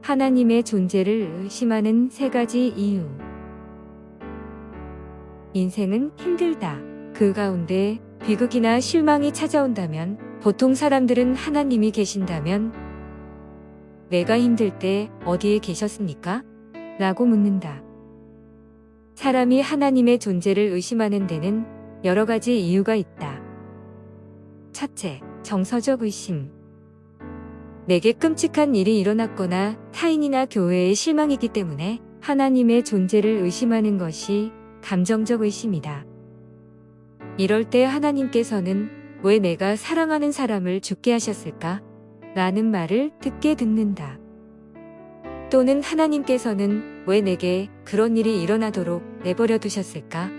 하나님의 존재를 의심하는 3가지 이유. 인생은 힘들다. 그 가운데 비극이나 실망이 찾아온다면 보통 사람들은 하나님이 계신다면 내가 힘들 때 어디에 계셨습니까? 라고 묻는다. 사람이 하나님의 존재를 의심하는 데는 여러 가지 이유가 있다. 첫째, 정서적 의심. 내게 끔찍한 일이 일어났거나 타인이나 교회에 실망이기 때문에 하나님의 존재를 의심하는 것이 감정적 의심이다. 이럴 때 하나님께서는 왜 내가 사랑하는 사람을 죽게 하셨을까? 라는 말을 듣게 듣는다. 또는 하나님께서는 왜 내게 그런 일이 일어나도록 내버려 두셨을까?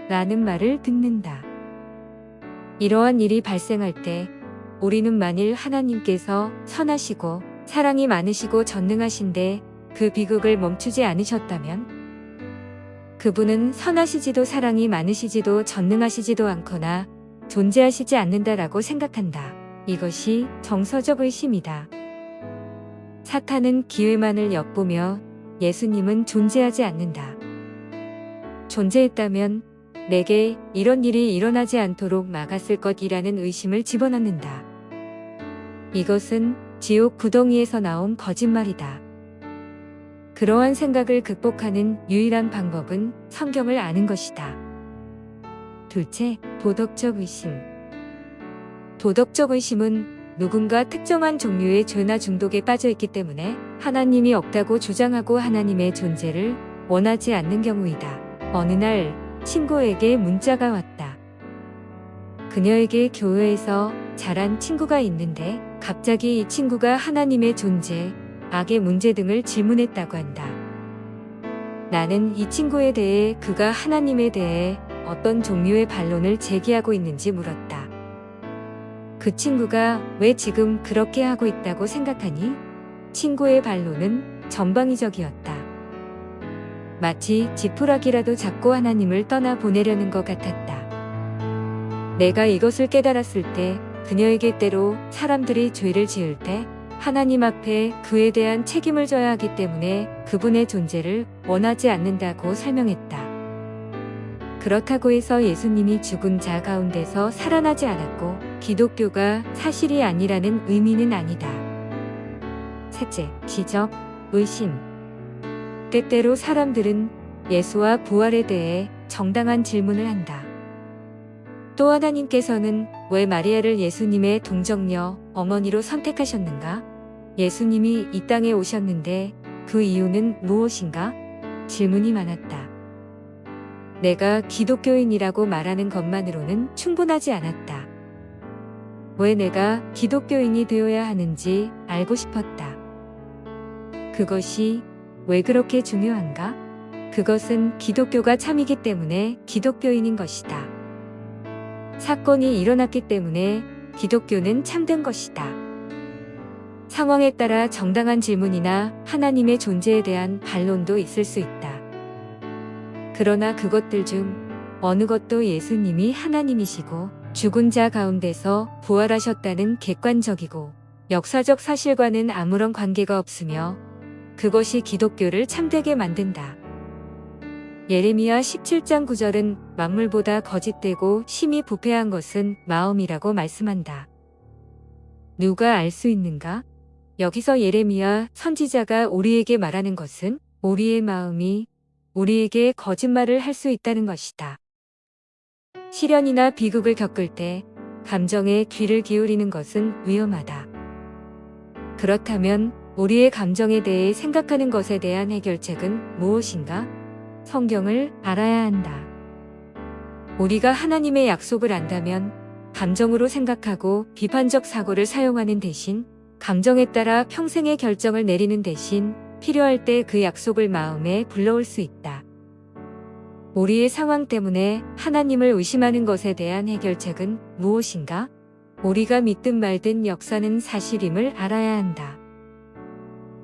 라는 말을 듣는다. 이러한 일이 발생할 때 우리는 만일 하나님께서 선하시고 사랑이 많으시고 전능하신데 그 비극을 멈추지 않으셨다면 그분은 선하시지도 사랑이 많으시지도 전능하시지도 않거나 존재하시지 않는다라고 생각한다. 이것이 정서적 의심이다. 사탄은 기회만을 엿보며 예수님은 존재하지 않는다. 존재했다면 내게 이런 일이 일어나지 않도록 막았을 것이라는 의심을 집어넣는다. 이것은 지옥 구덩이에서 나온 거짓말이다. 그러한 생각을 극복하는 유일한 방법은 성경을 아는 것이다. 둘째, 도덕적 의심. 도덕적 의심은 누군가 특정한 종류의 죄나 중독에 빠져 있기 때문에 하나님이 없다고 주장하고 하나님의 존재를 원하지 않는 경우이다. 어느 날 친구에게 문자가 왔다. 그녀에게 교회에서 자란 친구가 있는데 갑자기 이 친구가 하나님의 존재, 악의 문제 등을 질문했다고 한다. 나는 이 친구에 대해 그가 하나님에 대해 어떤 종류의 반론을 제기하고 있는지 물었다. 그 친구가 왜 지금 그렇게 하고 있다고 생각하니? 친구의 반론은 전방위적이었다. 마치 지푸라기라도 잡고 하나님을 떠나보내려는 것 같았다. 내가 이것을 깨달았을 때 그녀에게 때로 사람들이 죄를 지을 때 하나님 앞에 그에 대한 책임을 져야 하기 때문에 그분의 존재를 원하지 않는다고 설명했다. 그렇다고 해서 예수님이 죽은 자 가운데서 살아나지 않았고 기독교가 사실이 아니라는 의미는 아니다. 셋째, 지적, 의심. 때때로 사람들은 예수와 부활에 대해 정당한 질문을 한다. 또 하나님께서는 왜 마리아를 예수님의 동정녀, 어머니로 선택하셨는가? 예수님이 이 땅에 오셨는데 그 이유는 무엇인가? 질문이 많았다. 내가 기독교인이라고 말하는 것만으로는 충분하지 않았다. 왜 내가 기독교인이 되어야 하는지 알고 싶었다. 그것이 왜 그렇게 중요한가? 그것은 기독교가 참이기 때문에 기독교인인 것이다. 사건이 일어났기 때문에 기독교는 참된 것이다. 상황에 따라 정당한 질문이나 하나님의 존재에 대한 반론도 있을 수 있다. 그러나 그것들 중 어느 것도 예수님이 하나님이시고 죽은 자 가운데서 부활하셨다는 객관적이고 역사적 사실과는 아무런 관계가 없으며 그것이 기독교를 참되게 만든다. 예레미야 17장 9절은 만물보다 거짓되고 심히 부패한 것은 마음이라고 말씀한다. 누가 알 수 있는가? 여기서 예레미야 선지자가 우리에게 말하는 것은 우리의 마음이 우리에게 거짓말을 할 수 있다는 것이다. 시련이나 비극을 겪을 때 감정에 귀를 기울이는 것은 위험하다. 그렇다면 우리의 감정에 대해 생각하는 것에 대한 해결책은 무엇인가? 성경을 알아야 한다. 우리가 하나님의 약속을 안다면 감정으로 생각하고 비판적 사고를 사용하는 대신 감정에 따라 평생의 결정을 내리는 대신 필요할 때 그 약속을 마음에 불러올 수 있다. 우리의 상황 때문에 하나님을 의심하는 것에 대한 해결책은 무엇인가? 우리가 믿든 말든 역사는 사실임을 알아야 한다.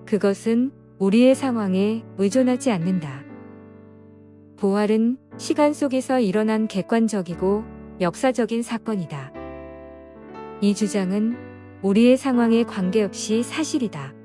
그것은 우리의 상황에 의존하지 않는다. 부활은 시간 속에서 일어난 객관적이고 역사적인 사건이다. 이 주장은 우리의 상황에 관계없이 사실이다.